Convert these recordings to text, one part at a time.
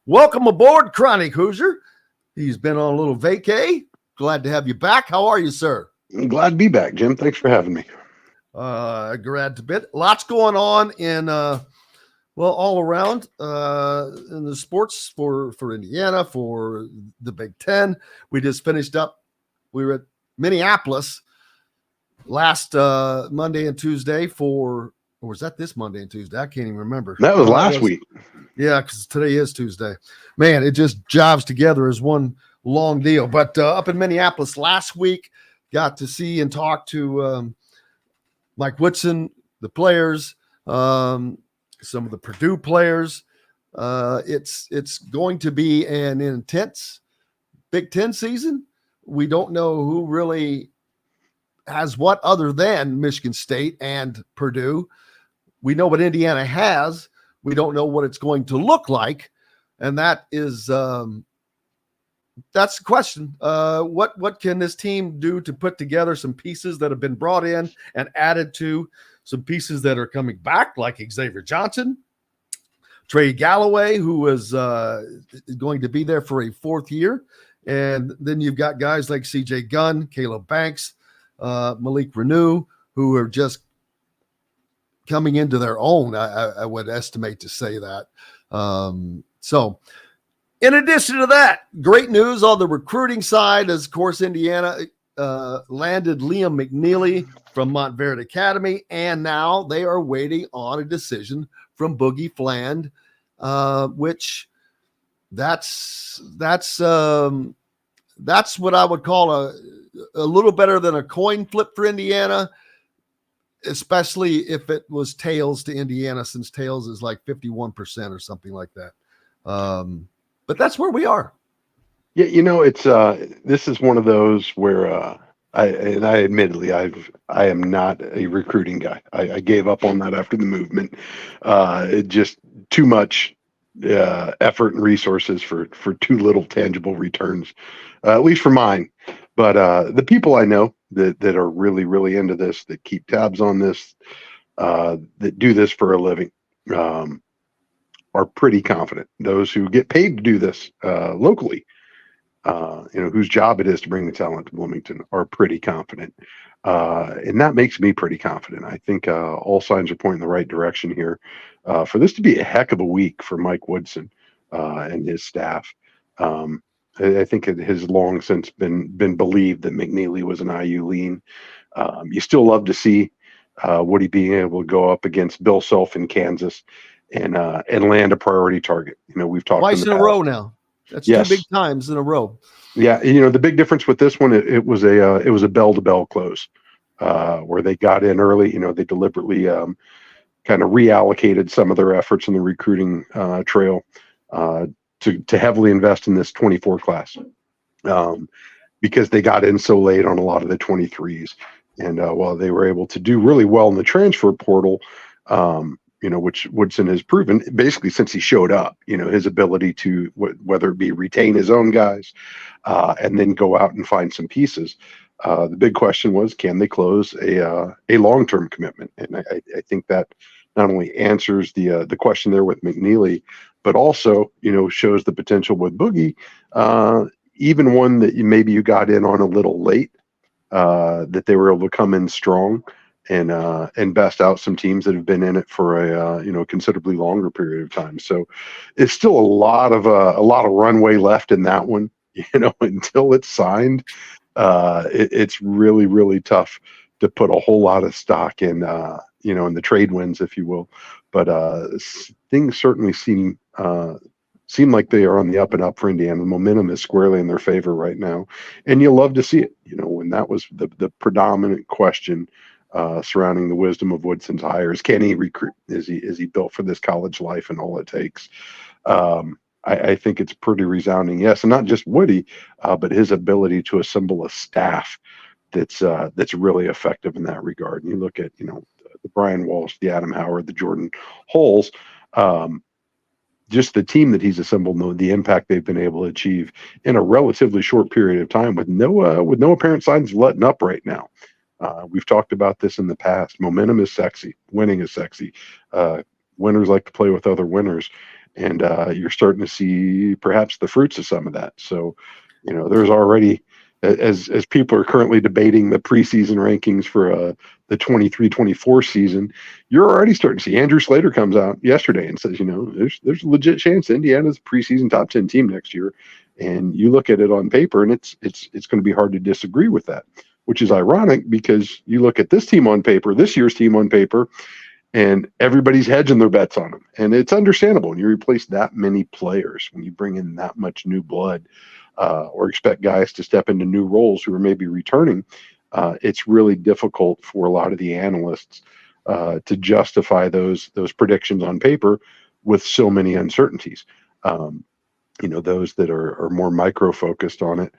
Welcome aboard, Chronic Hoosier. He's been on a little vacay. Glad to have you back. How are you, sir? I'm glad to be back, Jim. Thanks for having me. Glad to be. Lots going on in all around in the sports for Indiana, for the Big Ten. We just finished up. We were at Minneapolis last Monday and Tuesday or was that this Monday and Tuesday? I can't even remember. That was last week. Yeah, because today is Tuesday. Man, it just jives together as one long deal. But up in Minneapolis last week, got to see and talk to Mike Woodson, the players, some of the Purdue players. It's going to be an intense Big Ten season. We don't know who really has what other than Michigan State and Purdue. We know what Indiana has. We don't know what it's going to look like. And that is that's the question. What can this team do to put together some pieces that have been brought in and added to some pieces that are coming back, like Xavier Johnson, Trey Galloway, who is going to be there for a fourth year. And then you've got guys like CJ Gunn, Caleb Banks, Malik Renew, who are just coming into their own, I would estimate to say that. So in addition to that, great news on the recruiting side is, of course, Indiana landed Liam McNeely from Montverde Academy, and now they are waiting on a decision from Boogie Fland, which that's what I would call a little better than a coin flip for Indiana, especially if it was tails to Indiana, since tails is like 51% or something like that. But that's where we are. Yeah, it's this is one of those where I admittedly I am not a recruiting guy. I gave up on that after the movement. It just too much effort and resources for too little tangible returns, at least for mine. But the people I know that are really, really into this, that keep tabs on this, that do this for a living, are pretty confident. Those who get paid to do this locally, whose job it is to bring the talent to Bloomington, are pretty confident. And that makes me pretty confident. I think all signs are pointing the right direction here for this to be a heck of a week for Mike Woodson and his staff. I think it has long since been believed that McNeely was an IU lean. You still love to see Woody being able to go up against Bill Self in Kansas and land a priority target. We've talked twice in a row now. That's yes. 2 big times in a row. Yeah, the big difference with this one, it was a bell-to-bell close where they got in early. They deliberately kind of reallocated some of their efforts in the recruiting trail to heavily invest in this 24 class because they got in so late on a lot of the 23s. And while they were able to do really well in the transfer portal, which Woodson has proven basically since he showed up, his ability to whether it be retain his own guys and then go out and find some pieces. The big question was, can they close a long-term commitment? And I think that not only answers the question there with McNeely, but also, shows the potential with Boogie, even one that maybe you got in on a little late, that they were able to come in strong and best out some teams that have been in it for a considerably longer period of time. So it's still a lot of runway left in that one. Until it's signed, it's really, really tough to put a whole lot of stock in in the trade wins, if you will. But things certainly seem like they are on the up and up for Indiana. The momentum is squarely in their favor right now, and you love to see it. When that was the predominant question surrounding the wisdom of Woodson's hires. Can he recruit? Is he built for this college life and all it takes? I think it's pretty resounding yes, and not just Woody, but his ability to assemble a staff that's really effective in that regard. And you look at the Brian Walsh, the Adam Howard, the Jordan Holes, just the team that he's assembled, the impact they've been able to achieve in a relatively short period of time with no apparent signs of letting up right now. We've talked about this in the past. Momentum is sexy. Winning is sexy. Winners like to play with other winners. and you're starting to see perhaps the fruits of some of that. So, there's already, as people are currently debating the preseason rankings for the 23-24 season, you're already starting to see Andrew Slater comes out yesterday and says, there's a legit chance Indiana's a preseason top 10 team next year. And you look at it on paper, and it's going to be hard to disagree with that, which is ironic because you look at this year's team on paper, and everybody's hedging their bets on them. And it's understandable when you replace that many players, when you bring in that much new blood, or expect guys to step into new roles who are maybe returning. It's really difficult for a lot of the analysts to justify those predictions on paper with so many uncertainties. Those that are more micro focused on it,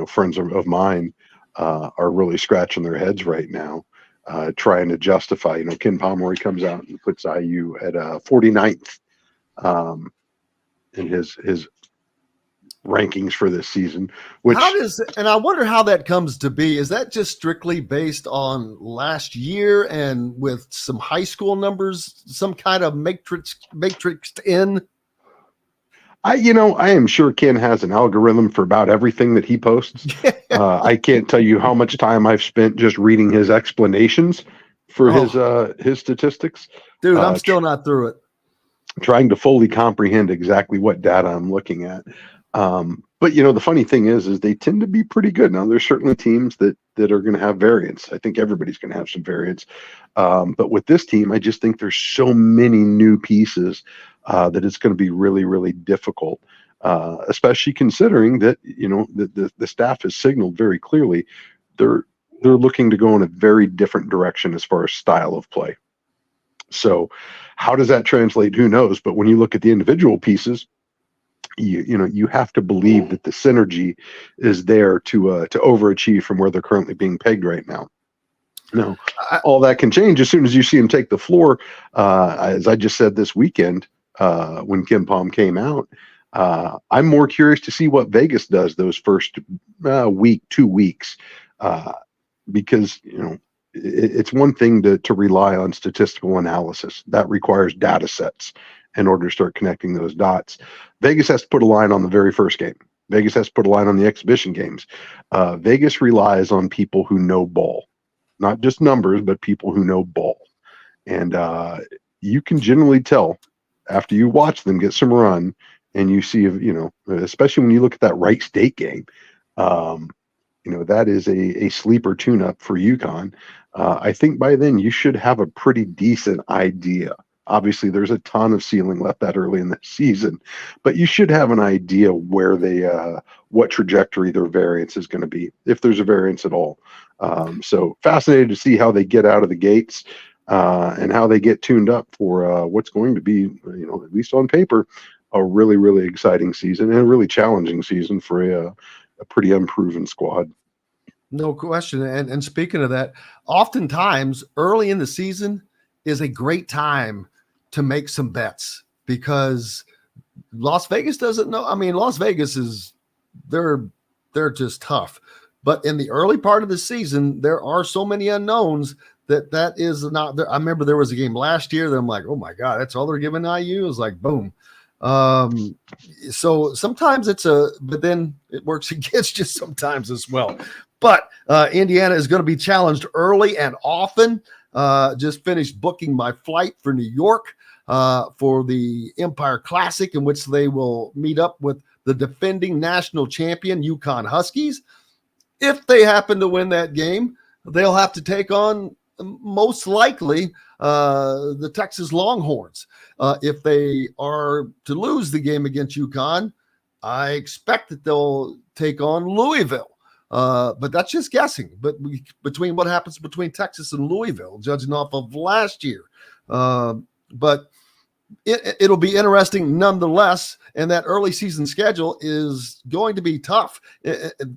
friends of mine are really scratching their heads right now, trying to justify. Ken Pomeroy comes out and puts IU at 49th in his rankings for this season. Which and I wonder how that comes to be. Is that just strictly based on last year and with some high school numbers, some kind of matrixed in? I am sure Ken has an algorithm for about everything that he posts. I can't tell you how much time I've spent just reading his explanations for his statistics. Dude, I'm still not through it. Trying to fully comprehend exactly what data I'm looking at. But the funny thing is they tend to be pretty good. Now, there's certainly teams that are going to have variance. I think everybody's going to have some variance. But with this team, I just think there's so many new pieces that it's going to be really, really difficult, especially considering that, the staff has signaled very clearly they're looking to go in a very different direction as far as style of play. So how does that translate? Who knows? But when you look at the individual pieces, you have to believe that the synergy is there to overachieve from where they're currently being pegged right now. Now, all that can change as soon as you see them take the floor. As I just said this weekend, when Kim Palm came out, I'm more curious to see what Vegas does those first 2 weeks, because it's one thing to rely on statistical analysis that requires data sets in order to start connecting those dots. Vegas has to put a line on the very first game. Vegas has to put a line on the exhibition games. Vegas relies on people who know ball, not just numbers, but people who know ball. And you can generally tell after you watch them get some run and you see, especially when you look at that Wright State game, that is a sleeper tune-up for UConn. I think by then you should have a pretty decent idea. Obviously, there's a ton of ceiling left that early in the season, but you should have an idea where what trajectory their variance is going to be, if there's a variance at all. So fascinated to see how they get out of the gates and how they get tuned up for what's going to be, at least on paper, a really, really exciting season and a really challenging season for a pretty unproven squad. No question. And speaking of that, oftentimes early in the season is a great time to make some bets because Las Vegas doesn't know. I mean, Las Vegas they're just tough. But in the early part of the season, there are so many unknowns that is not there. I remember there was a game last year that I'm like, oh my God, that's all they're giving IU. It was like, boom. So sometimes but then it works against you sometimes as well. But Indiana is going to be challenged early and often. Just finished booking my flight for New York for the Empire Classic, in which they will meet up with the defending national champion UConn Huskies. If they happen to win that game, they'll have to take on most likely the Texas Longhorns. If they are to lose the game against UConn, I expect that they'll take on Louisville. But that's just guessing. But between what happens between Texas and Louisville, judging off of last year. But it'll be interesting nonetheless. And that early season schedule is going to be tough.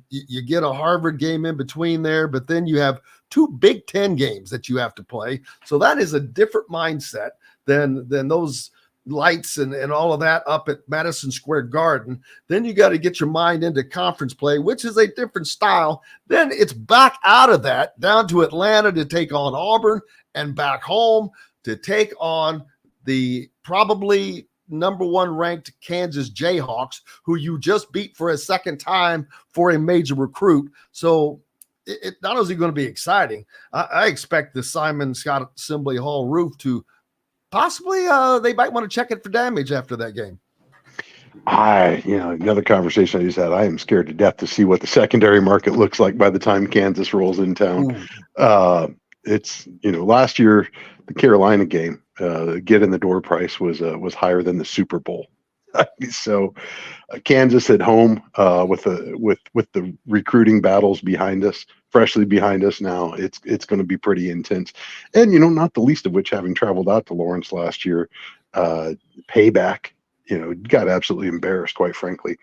You get a Harvard game in between there, but then you have 2 Big Ten games that you have to play. So that is a different mindset than those lights and all of that up at Madison Square Garden. Then you got to get your mind into conference play, which is a different style. Then it's back out of that down to Atlanta to take on Auburn and back home to take on the probably number 1 ranked Kansas Jayhawks, who you just beat for a second time for a major recruit. So it not only going to be exciting, I expect the Simon Scott Assembly Hall roof to possibly they might want to check it for damage after that game. Another conversation I just had, I am scared to death to see what the secondary market looks like by the time Kansas rolls in town. It's, last year, the Carolina game, get in the door price was higher than the Super Bowl. So Kansas at home, with the recruiting battles behind us, freshly behind us now, it's going to be pretty intense. And, not the least of which, having traveled out to Lawrence last year, payback, got absolutely embarrassed, quite frankly,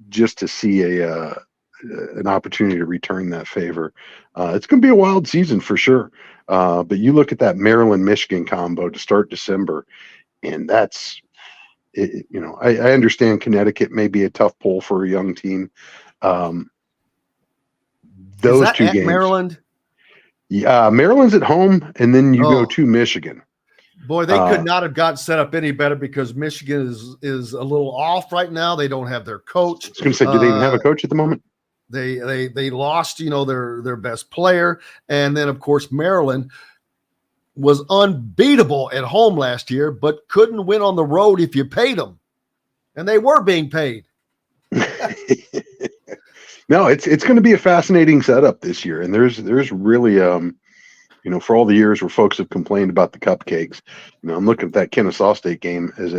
just to see an opportunity to return that favor. It's going to be a wild season for sure. But you look at that Maryland-Michigan combo to start December, and that's, I understand Connecticut may be a tough pull for a young team. Those two games, Maryland. Yeah, Maryland's at home, and then you go to Michigan. Boy, they could not have got set up any better, because Michigan is a little off right now. They don't have their coach. I was going to say, do they even have a coach at the moment? They lost, their best player, and then of course Maryland was unbeatable at home last year, but couldn't win on the road if you paid them, and they were being paid. No, it's going to be a fascinating setup this year, and there's really for all the years where folks have complained about the cupcakes, I'm looking at that Kennesaw State game as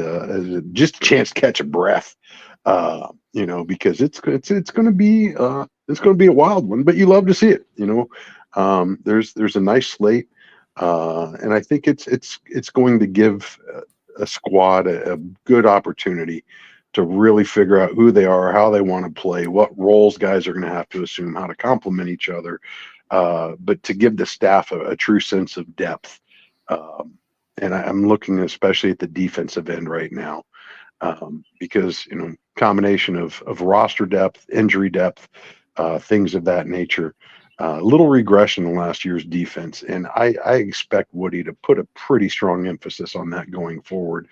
just a chance to catch a breath, because it's going to be a wild one, but you love to see it. There's a nice slate, and I think it's going to give a squad a good opportunity to really figure out who they are, how they want to play, what roles guys are going to have to assume, how to complement each other. But to give the staff a true sense of depth. And I'm looking especially at the defensive end right now, because, combination of roster depth, injury depth, things of that nature, little regression in last year's defense. And I expect Woody to put a pretty strong emphasis on that going forward,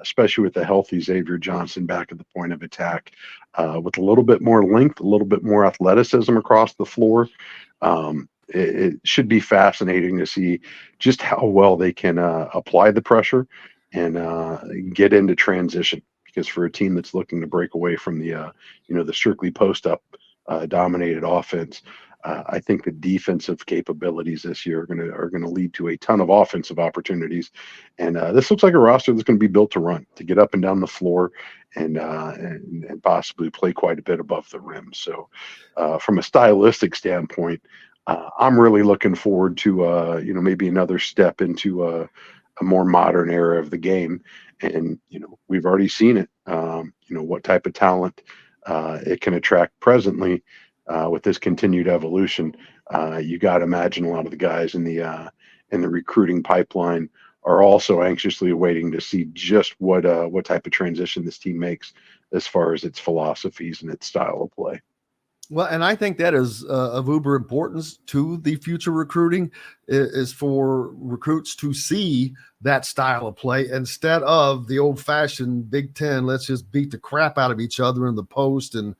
especially with the healthy Xavier Johnson back at the point of attack, with a little bit more length, a little bit more athleticism across the floor. It should be fascinating to see just how well they can apply the pressure and get into transition. Because for a team that's looking to break away from the strictly post up dominated offense, I think the defensive capabilities this year are going to lead to a ton of offensive opportunities. And this looks like a roster that's going to be built to run, to get up and down the floor, and possibly play quite a bit above the rim. So from a stylistic standpoint, I'm really looking forward to maybe another step into a more modern era of the game. And we've already seen it. What type of talent it can attract presently. With this continued evolution, you got to imagine a lot of the guys in the recruiting pipeline are also anxiously awaiting to see just what type of transition this team makes as far as its philosophies and its style of play. Well, and I think that is of uber importance to the future recruiting, is for recruits to see that style of play instead of the old-fashioned Big Ten, let's just beat the crap out of each other in the post and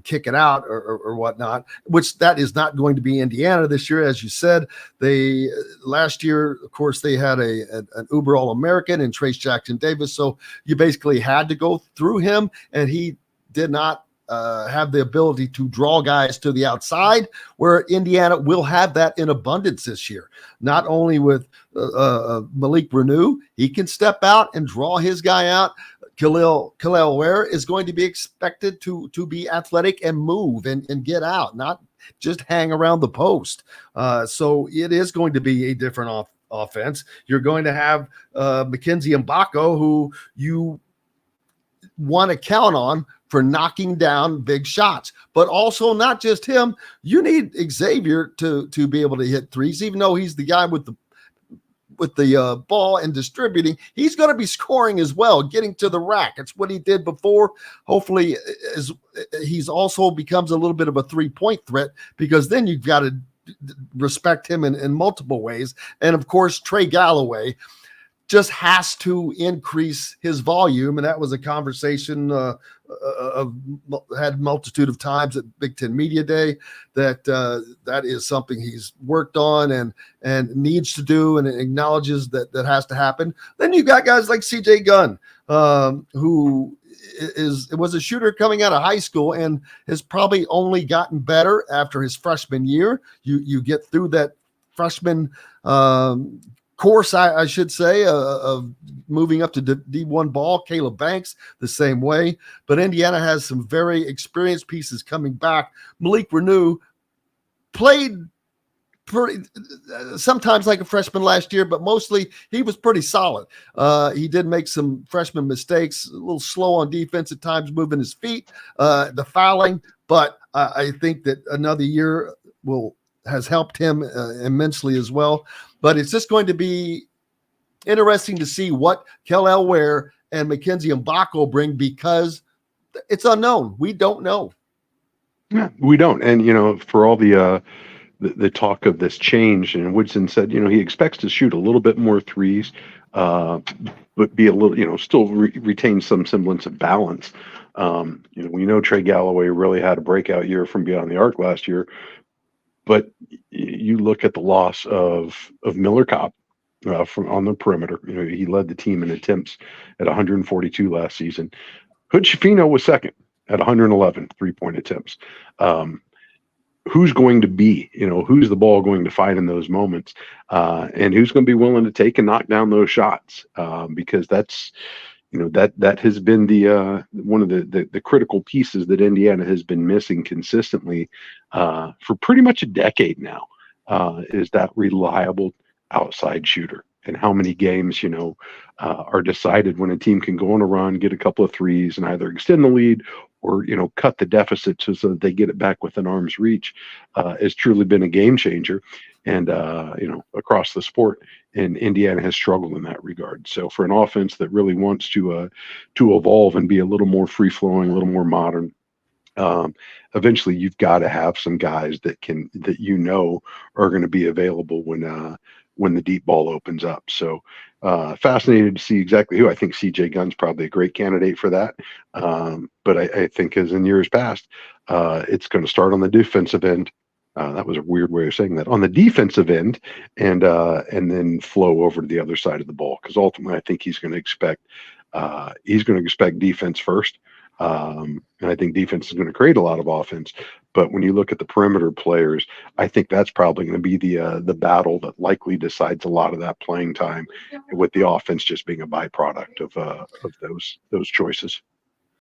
kick it out or whatnot, which that is not going to be Indiana this year. As you said, they last year, of course, they had an uber All-American in Trace Jackson Davis, so you basically had to go through him, and he did not have the ability to draw guys to the outside, where Indiana will have that in abundance this year. Not only with Malik Renew, he can step out and draw his guy out. Khalil Ware is going to be expected to be athletic and move and get out, not just hang around the post. So it is going to be a different offense. You're going to have Mackenzie Mbako, who you want to count on for knocking down big shots, but also not just him. You need Xavier to be able to hit threes, even though he's the guy with the ball and distributing. He's going to be scoring as well, getting to the rack. It's what he did before. Hopefully, he's also becomes a little bit of a 3-point threat, because then you've got to respect him in multiple ways. And of course, Trey Galloway. just has to increase his volume, and that was a conversation had multitude of times at Big Ten Media Day. That is something he's worked on and needs to do, and acknowledges that has to happen. Then you got guys like C.J. Gunn, who was a shooter coming out of high school and has probably only gotten better after his freshman year. You get through that freshman course, I should say, of moving up to D1 ball. Caleb Banks the same way, but Indiana has some very experienced pieces coming back. Malik Renew played pretty sometimes like a freshman last year, but mostly he was pretty solid. He did make some freshman mistakes, a little slow on defense at times, moving his feet, the fouling, but I think that another year has helped him immensely as well. But it's just going to be interesting to see what Kel Elware and Mackenzie Mbako bring, because it's unknown. We don't know. Yeah, we don't. And, for all the talk of this change, and Woodson said, he expects to shoot a little bit more threes, but be a little, still retain some semblance of balance. We know Trey Galloway really had a breakout year from beyond the arc last year, but you look at the loss of Miller Kopp from on the perimeter. He led the team in attempts at 142 last season. Hood Schifino was second at 111 three-point attempts. Who's going to be, who's the ball going to find in those moments, and who's going to be willing to take and knock down those shots? Because that's, that has been the one of the critical pieces that Indiana has been missing consistently for pretty much a decade now, is that reliable outside shooter. And how many games, are decided when a team can go on a run, get a couple of threes, and either extend the lead or, cut the deficit so that they get it back within arm's reach, has truly been a game changer. And, across the sport, and Indiana has struggled in that regard. So for an offense that really wants to evolve and be a little more free flowing, a little more modern, eventually you've got to have some guys that are going to be available when the deep ball opens up. So fascinated to see exactly who. I think CJ Gunn's probably a great candidate for that. But I think, as in years past, it's going to start on the defensive end. That was a weird way of saying that. On the defensive end, and then flow over to the other side of the ball, because ultimately I think he's going to expect defense first. And I think defense is going to create a lot of offense. But when you look at the perimeter players, I think that's probably going to be the battle that likely decides a lot of that playing time, with the offense just being a byproduct of those choices.